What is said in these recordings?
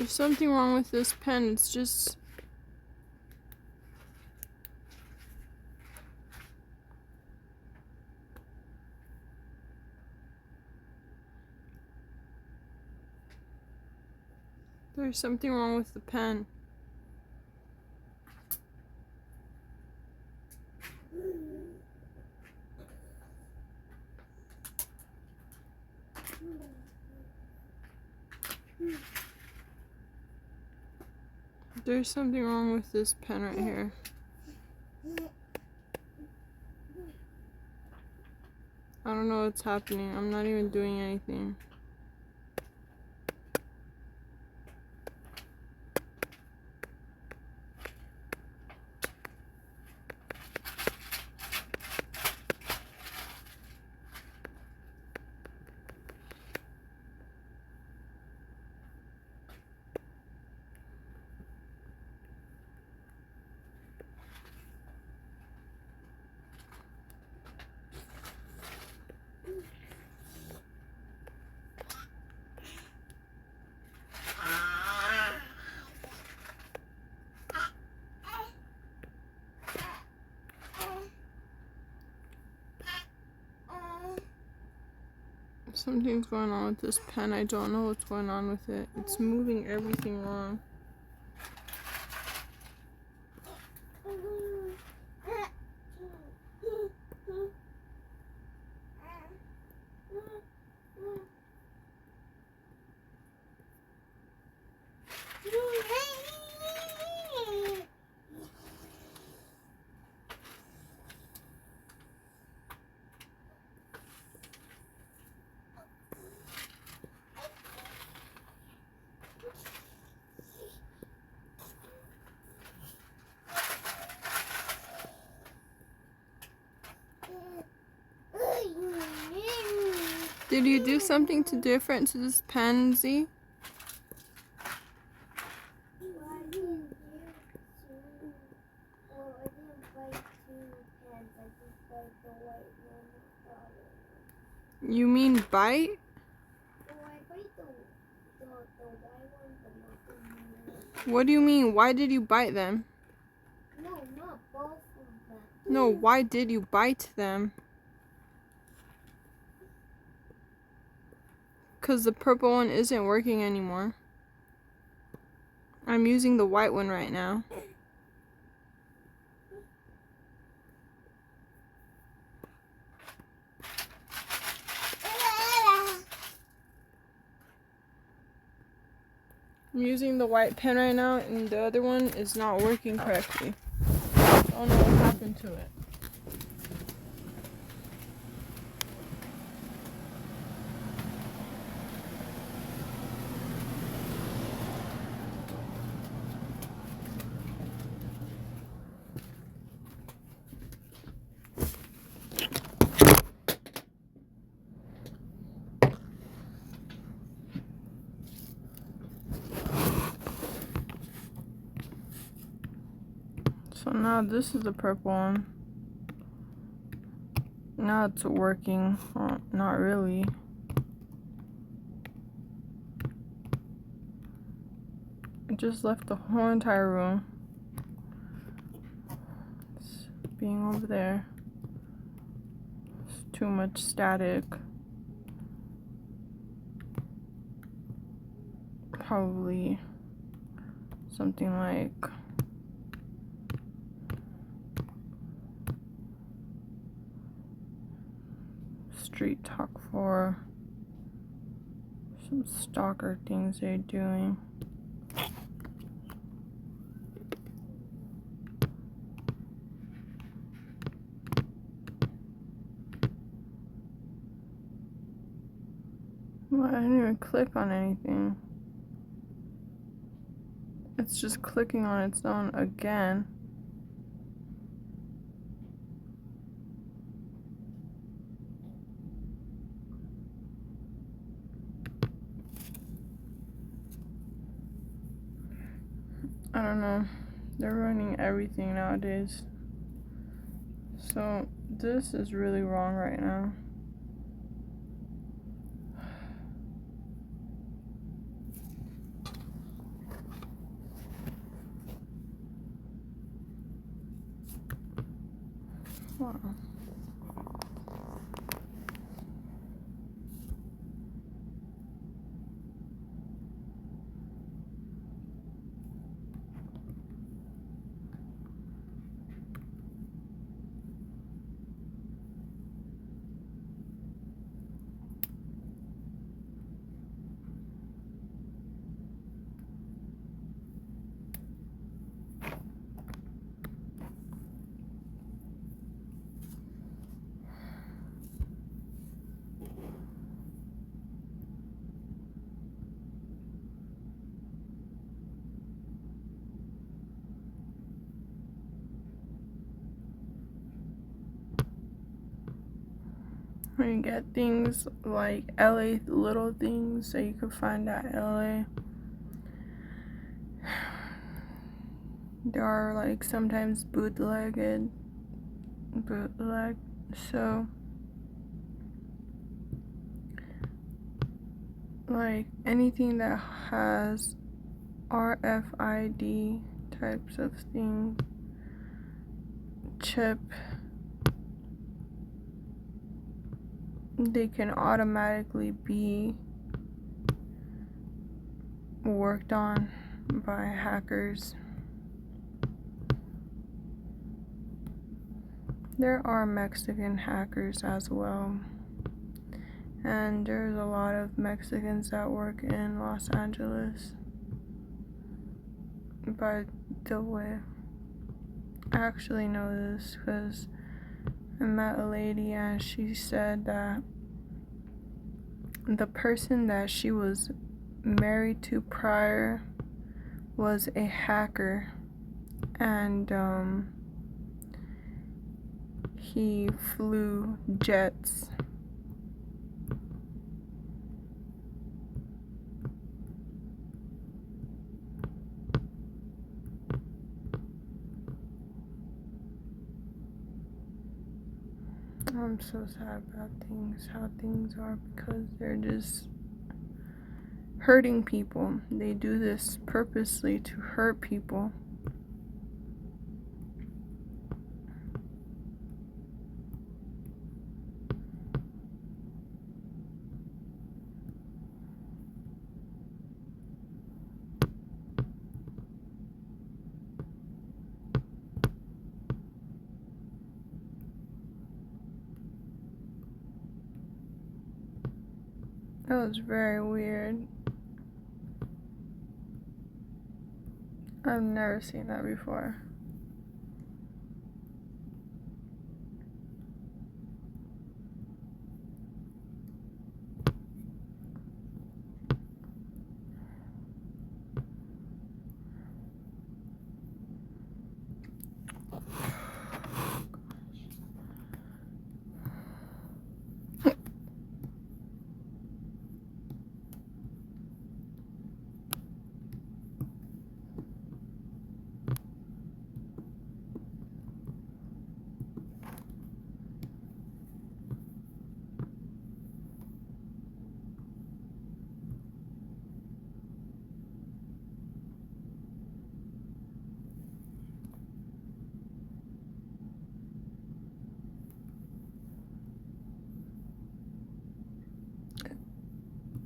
There's something wrong with this pen. It's just... There's something wrong with the pen. There's something wrong with this pen right here. I don't know what's happening. I'm not even doing anything. Something's going on with this pen. I don't know what's going on with it. It's moving everything wrong. Did you do something different to this pen, Z? You mean bite? What do you mean? Why did you bite them? No, not both of them. No, why did you bite them? Because the purple one isn't working anymore. I'm using the white one right now. I'm using the white pen right now, and the other one is not working correctly. I don't know what happened to it. So now this is the purple one. Now it's working. Well, not really. I just left the whole entire room. It's being over there. It's too much static. Probably something like Street Talk 4, some stalker things they're doing. Well, I didn't even click on anything. It's just clicking on its own again. I don't know. They're ruining everything nowadays. So this is really wrong right now. Wow. When you get things like LA little things that you can find at LA, there are like sometimes bootleg, so like anything that has RFID types of thing, chip, they can automatically be worked on by hackers. There are Mexican hackers as well, and there's a lot of Mexicans that work in Los Angeles. By the way, I actually know this because I met a lady and she said that the person that she was married to prior was a hacker, and he flew jets. I'm so sad about how things are, because they're just hurting people. They do this purposely to hurt people. That was very weird. I've never seen that before.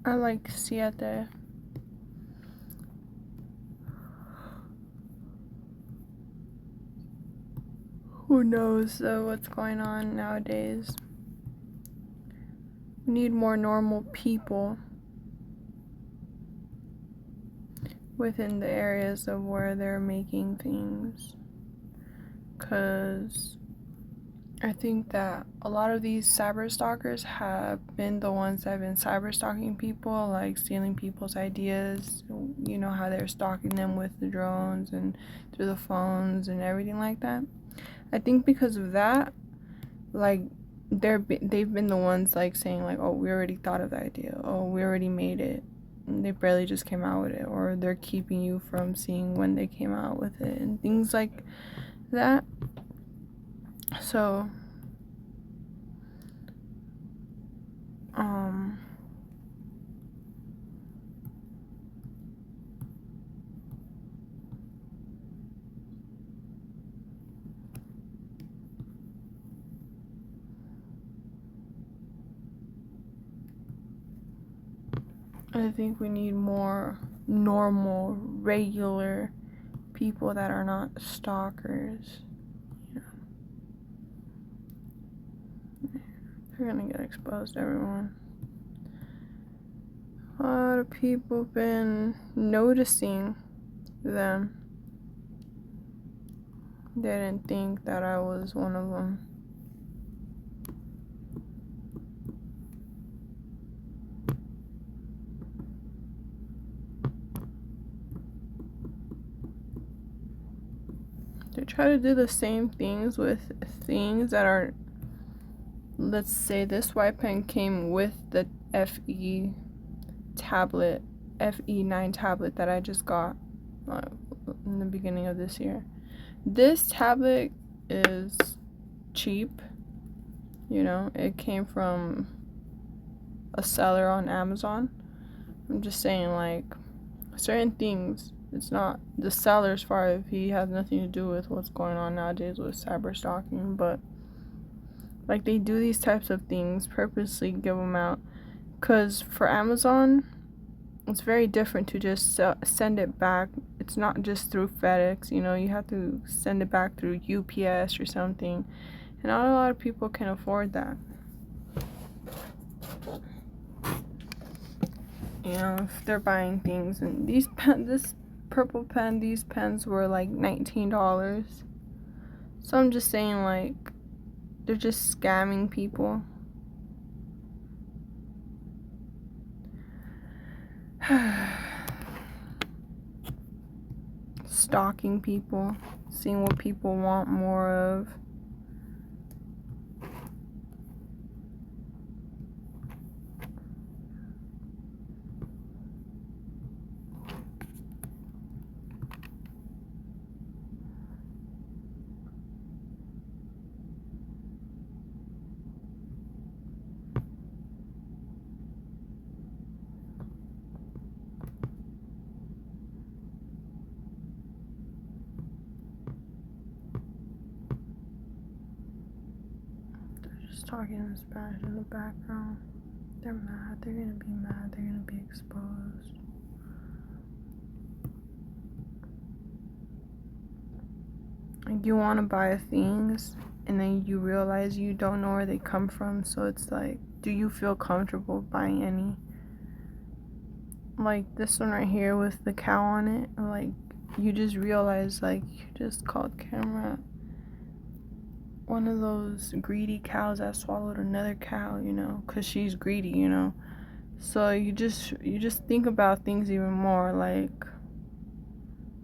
I like Siete. Who knows what's going on nowadays? We need more normal people within the areas of where they're making things, because I think that a lot of these cyber stalkers have been the ones that have been cyber stalking people, like stealing people's ideas. You know how they're stalking them with the drones and through the phones and everything like that. I think because of that, like they've been the ones like saying like, oh, we already thought of the idea, oh, we already made it, and they barely just came out with it, or they're keeping you from seeing when they came out with it and things like that. So I think we need more normal, regular people that are not stalkers. You know, they're gonna get exposed, everyone. A lot of people have been noticing them. They didn't think that I was one of them. They try to do the same things with things that are, let's say this white pen came with the FE tablet, FE9 tablet that I just got in the beginning of this year. This tablet is cheap, you know, it came from a seller on Amazon. I'm just saying, like, certain things, it's not the seller's fault if he has nothing to do with what's going on nowadays with cyber stalking, but like they do these types of things, purposely give them out, because for Amazon it's very different to just send it back. It's not just through FedEx, you know, you have to send it back through UPS or something, and not a lot of people can afford that. You know, if they're buying things, and this purple pen, these pens were like $19. So I'm just saying, like, they're just scamming people. Stalking people, seeing what people want more of. Just talking in Spanish in the background. They're mad. They're gonna be mad. They're gonna be exposed. Like, you want to buy things, and then you realize you don't know where they come from. So it's like, do you feel comfortable buying any? Like this one right here with the cow on it. Like, you just realize, like, you just called camera one of those greedy cows that swallowed another cow, you know, because she's greedy, you know. So you just think about things even more, like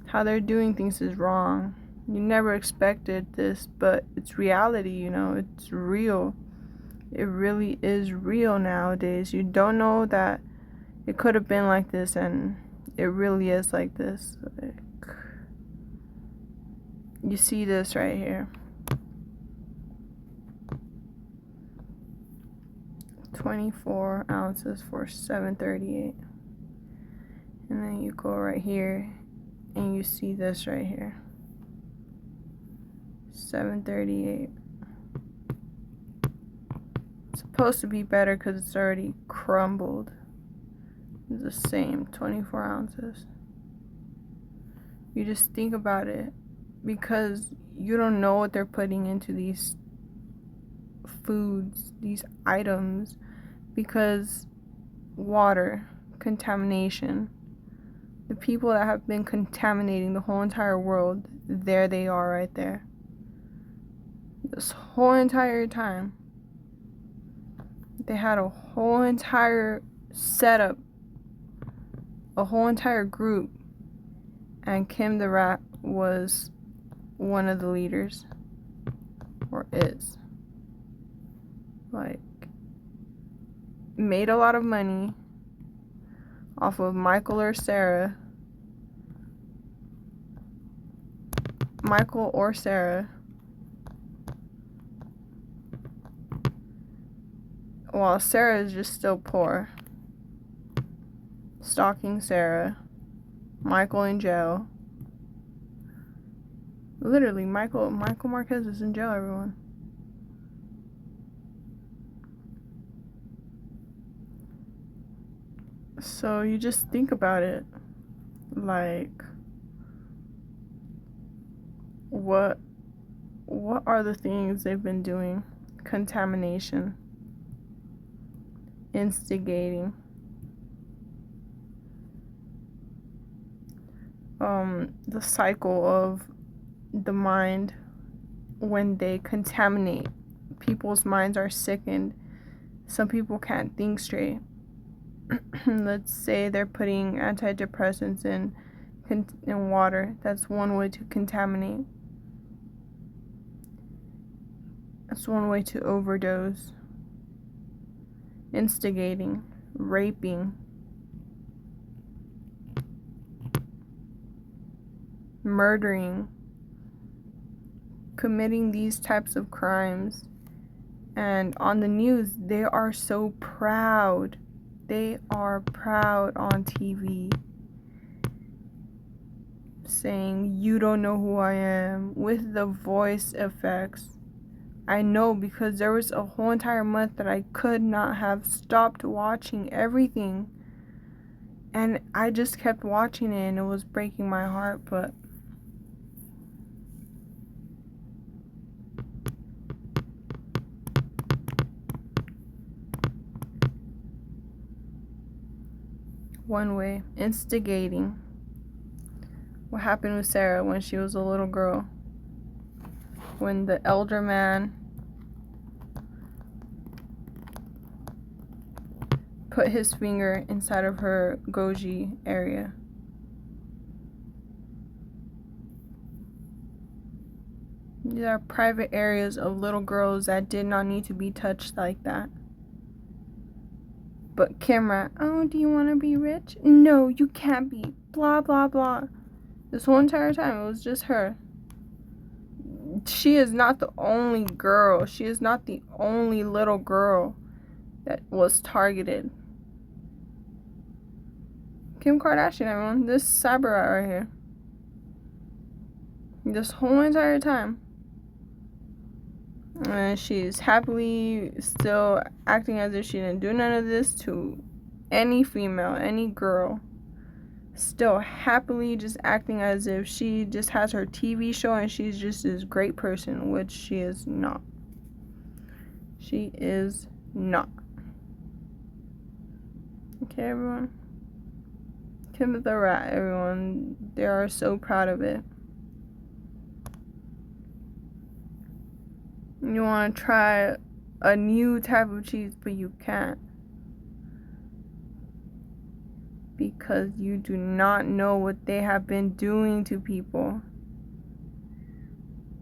how they're doing things is wrong. You never expected this, but it's reality, you know. It's real. It really is real nowadays. You don't know that it could have been like this, and it really is like this. Like, you see this right here. 24 ounces for $7.38, and then you go right here and you see this right here, $7.38. It's supposed to be better because it's already crumbled. It's the same, 24 ounces. You just think about it, because you don't know what they're putting into these foods, these items, because water contamination, the people that have been contaminating the whole entire world, there they are right there. This whole entire time they had a whole entire setup, a whole entire group, and Kim the Rat was one of the leaders, or is. Like, made a lot of money off of Michael or Sarah, while Sarah is just still poor, stalking Sarah, Michael in jail. Literally, Michael Marquez is in jail, everyone. So you just think about it. Like, what are the things they've been doing? Contamination, instigating, the cycle of the mind when they contaminate. People's minds are sickened. Some people can't think straight. Let's say they're putting antidepressants in water. That's one way to contaminate. That's one way to overdose. Instigating, raping, murdering, committing these types of crimes. And on the news, they are so proud. They are proud on TV, saying, "You don't know who I am," with the voice effects. I know, because there was a whole entire month that I could not have stopped watching everything. And I just kept watching it, and it was breaking my heart, but one way, instigating. What happened with Sarah when she was a little girl? When the elder man put his finger inside of her goji area. These are private areas of little girls that did not need to be touched like that. But Kimra, "Oh, do you want to be rich? No, you can't be. Blah, blah, blah." This whole entire time, it was just her. She is not the only girl. She is not the only little girl that was targeted. Kim Kardashian, everyone. This Cyberrat right here. This whole entire time. And she's happily still acting as if she didn't do none of this to any female, any girl. Still happily just acting as if she just has her TV show and she's just this great person, which she is not. She is not. Okay, everyone? Kim the Rat, everyone. They are so proud of it. You want to try a new type of cheese, but you can't. Because you do not know what they have been doing to people.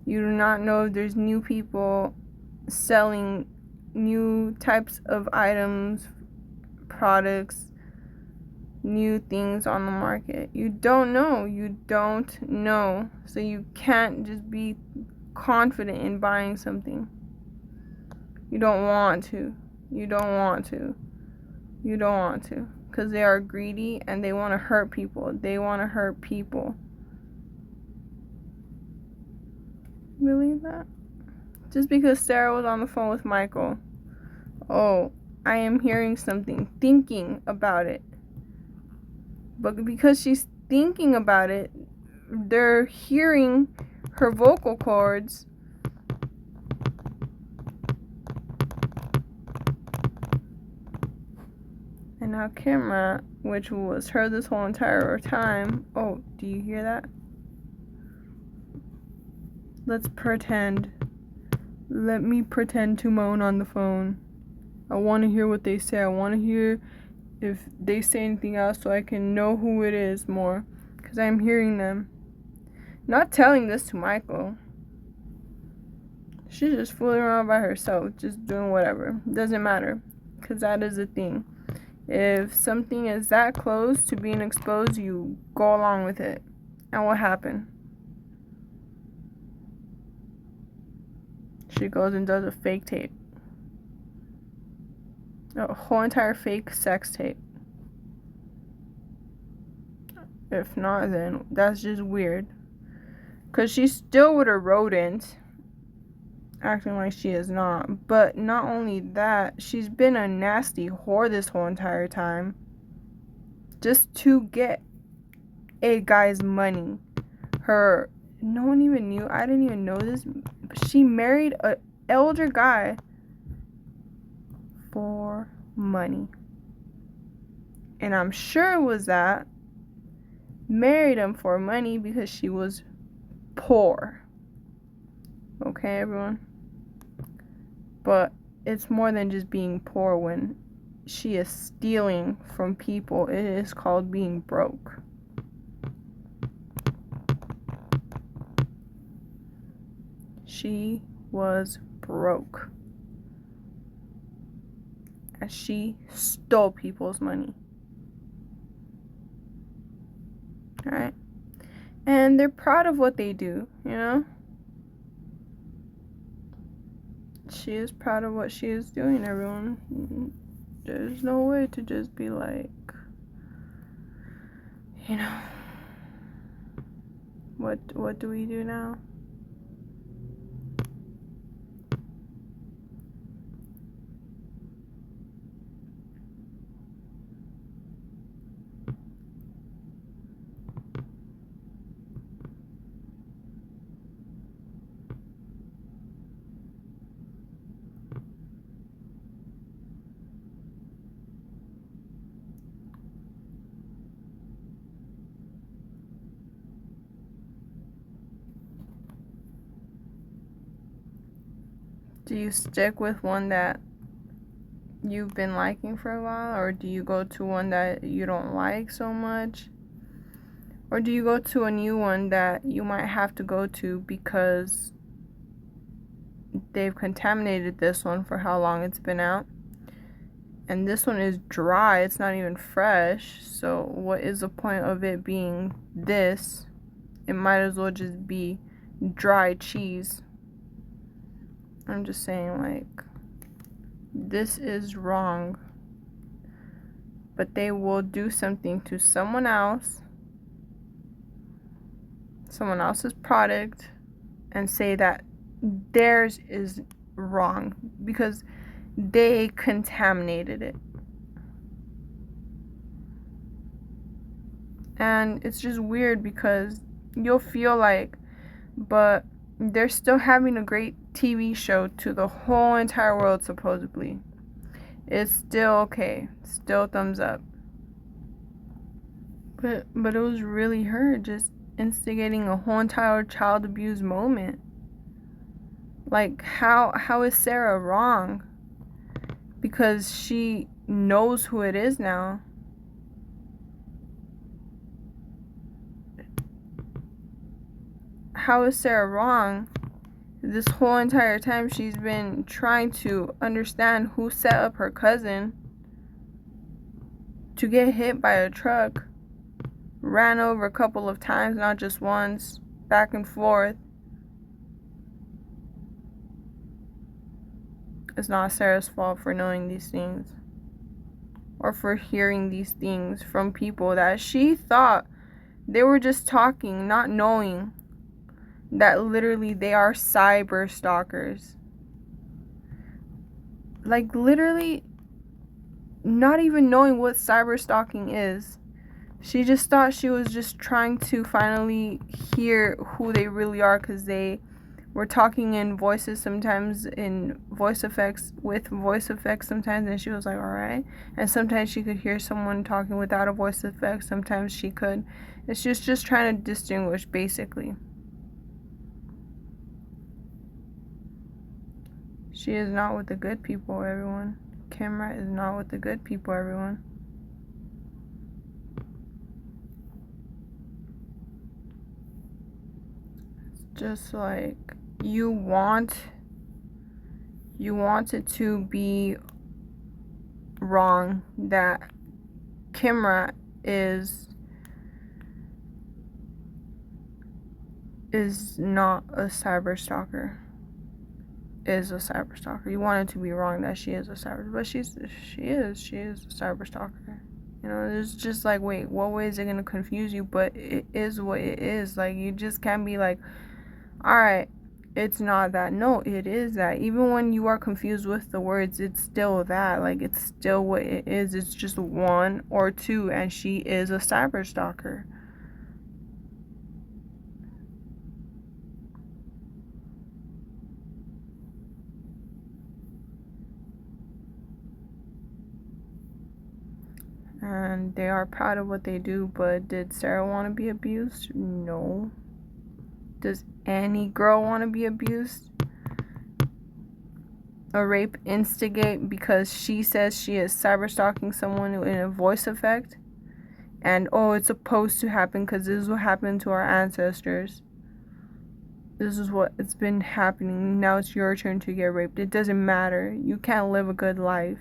You do not know if there's new people selling new types of items, products, new things on the market. You don't know. You don't know. So you can't just be confident in buying something. You don't want to. You don't want to. You don't want to. Because they are greedy and they want to hurt people. They want to hurt people. Believe that? Just because Sarah was on the phone with Michael. Oh, I am hearing something. Thinking about it. But because she's thinking about it, they're hearing her vocal cords. And now Kimra, which was her this whole entire time. Oh, do you hear that? Let's pretend. Let me pretend to moan on the phone. I want to hear what they say. I want to hear if they say anything else so I can know who it is more. Because I'm hearing them. Not telling this to Michael. She's just fooling around by herself. Just doing whatever. Doesn't matter. Because that is the thing. If something is that close to being exposed, you go along with it. And what happened? She goes and does a fake tape. A whole entire fake sex tape. If not, then that's just weird. Because she still with a rodent. Acting like she is not. But not only that, she's been a nasty whore this whole entire time. just to get a guy's money. No one even knew. I didn't even know this. But she married an elder guy for money. And I'm sure it was that. Married him for money because she was poor. Okay, everyone? But it's more than just being poor when she is stealing from people. It is called being broke. She was broke. And she stole people's money. Alright? And they're proud of what they do, you know? She is proud of what she is doing, everyone. There's no way to just be like, you know, what do we do now? Do you stick with one that you've been liking for a while, or do you go to one that you don't like so much? Or do you go to a new one that you might have to go to because they've contaminated this one for how long it's been out? And this one is dry, it's not even fresh. So what is the point of it being this? It might as well just be dry cheese. I'm just saying, like, this is wrong. But they will do something to someone else's product, and say that theirs is wrong because they contaminated it. And it's just weird because you'll feel like, but they're still having a great TV show to the whole entire world, supposedly. It's still okay. Still thumbs up. But it was really her just instigating a whole entire child abuse moment. Like, how is Sarah wrong? Because she knows who it is now. How is Sarah wrong? This whole entire time she's been trying to understand who set up her cousin to get hit by a truck, ran over a couple of times, not just once, back and forth. It's not Sarah's fault for knowing these things or for hearing these things from people that she thought they were just talking, not knowing that literally they are cyber stalkers. Like, literally not even knowing what cyber stalking is. She just thought she was just trying to finally hear who they really are, because they were talking in voices, sometimes in voice effects, with voice effects sometimes, and she was like, alright. And sometimes she could hear someone talking without a voice effect, sometimes she could. It's just trying to distinguish, basically. She is not with the good people, everyone. Kimra is not with the good people, everyone. It's just like, you want it to be wrong that Kimra is not a cyber stalker. Is a cyber stalker. You want it to be wrong that she is a cyber, but she is a cyber stalker. You know, it's just like, wait, what way is it gonna confuse you? But it is what it is. Like, you just can't be like, all right, it's not that. No, it is that. Even when you are confused with the words, it's still that. Like, it's still what it is. It's just one or two, and she is a cyber stalker. And they are proud of what they do, but did Sarah want to be abused? No. Does any girl want to be abused? A rape instigate because she says she is cyber stalking someone in a voice effect? And oh, it's supposed to happen because this is what happened to our ancestors. This is what it's been happening. Now it's your turn to get raped. It doesn't matter. You can't live a good life.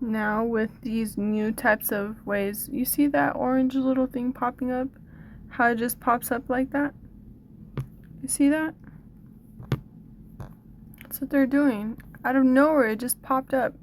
Now with these new types of ways, you see that orange little thing popping up? How it just pops up like that? You see that? That's what they're doing. Out of nowhere, it just popped up.